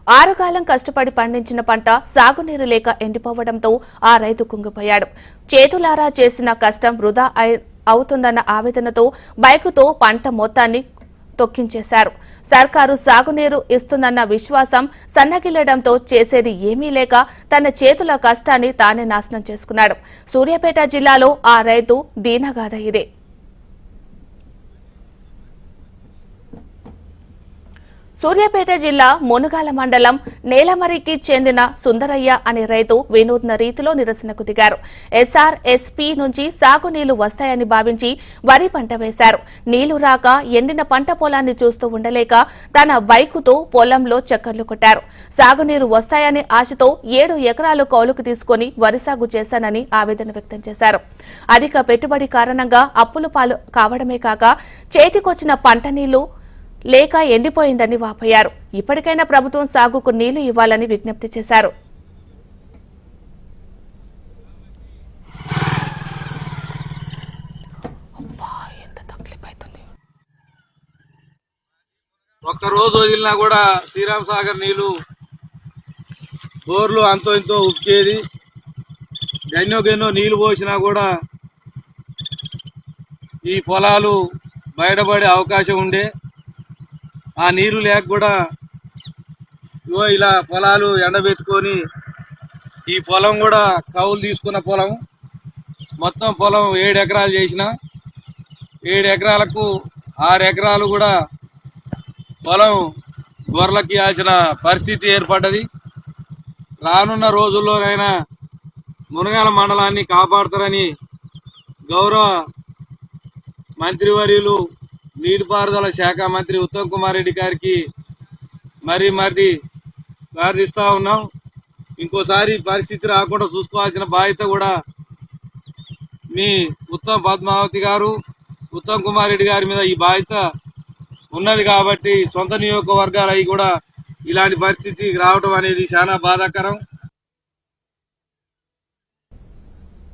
ఆరుగాలం కష్టపడి పండించిన పంట సాగునీరు లేక ఎండిపోవడంతో ఆ రైతు కుంగిపోయాడు. చేతులారా చేసిన కష్టం వృధా అవుతుందన్న ఆవేదనతో బైకుతో పంట మొత్తాన్ని తొక్కించేశారు. సర్కారు సాగునీరు ఇస్తుందన్న విశ్వాసం సన్నగిల్లడంతో చేసేది ఏమీ లేక తన చేతుల కష్టాన్ని తానే నాశనం చేసుకున్నాడు. సూర్యాపేట జిల్లాలో ఆ రైతు దీనగాథ ఇదే. సూర్యాపేట జిల్లా మునుగాల మండలం నేలమరికి చెందిన సుందరయ్య అనే రైతు వినూత్న రీతిలో నిరసనకు దిగారు. SRSP నుంచి సాగునీళ్లు వస్తాయని భావించి వరి పంట వేశారు. నీళ్లు రాక ఎండిన పంట పొలాన్ని చూస్తూ ఉండలేక తన బైకుతో పొలంలో చక్కర్లు కొట్టారు. సాగునీరు వస్తాయని ఆశతో 7 ఎకరాలు కౌలుకు తీసుకుని వరి సాగు చేశానని ఆవేదన వ్యక్తం చేశారు. అధిక పెట్టుబడి కారణంగా అప్పుల పాలు కావడమే కాక చేతికొచ్చిన పంట నీళ్లు లేక ఎండిపోయిందని వాపోయారు. ఇప్పటికైనా ప్రభుత్వం సాగుకు నీళ్లు ఇవ్వాలని విజ్ఞప్తి చేశారు. ఒక్కరోజు వదిలినా కూడా శ్రీరామ్ సాగర్ నీళ్లు బోర్లు అంతో ఇంతో ఉక్కేది. గన్నో నీళ్లు పోసినా కూడా ఈ పొలాలు బయటపడే అవకాశం ఉండే. ఆ నీరు లేక కూడా ఇలా పొలాలు ఎండబెట్టుకొని ఈ పొలం కూడా కౌలు తీసుకున్న పొలం మొత్తం పొలం 7 ఎకరాలు చేసిన 7 ఎకరాలకు 6 ఎకరాలు కూడా పొలం గొర్రెలకి ఇవ్వాల్సిన పరిస్థితి ఏర్పడ్డది. రానున్న రోజుల్లోనైనా మునగాల మండలాన్ని కాపాడుతారని గౌరవ మంత్రివర్యులు నీటిపారుదల శాఖ మంత్రి ఉత్తమ్ కుమార్ రెడ్డి గారికి మరీ ప్రార్థిస్తూ ఉన్నాం. ఇంకోసారి పరిస్థితి రాకుండా చూసుకోవాల్సిన బాధ్యత కూడా మీ పద్మావతి గారు ఉత్తమ్ కుమార్ రెడ్డి గారి మీద ఈ బాధ్యత ఉన్నది. కాబట్టి సొంత నియోజకవర్గాలు అవి కూడా ఇలాంటి పరిస్థితి రావడం అనేది చాలా బాధాకరం.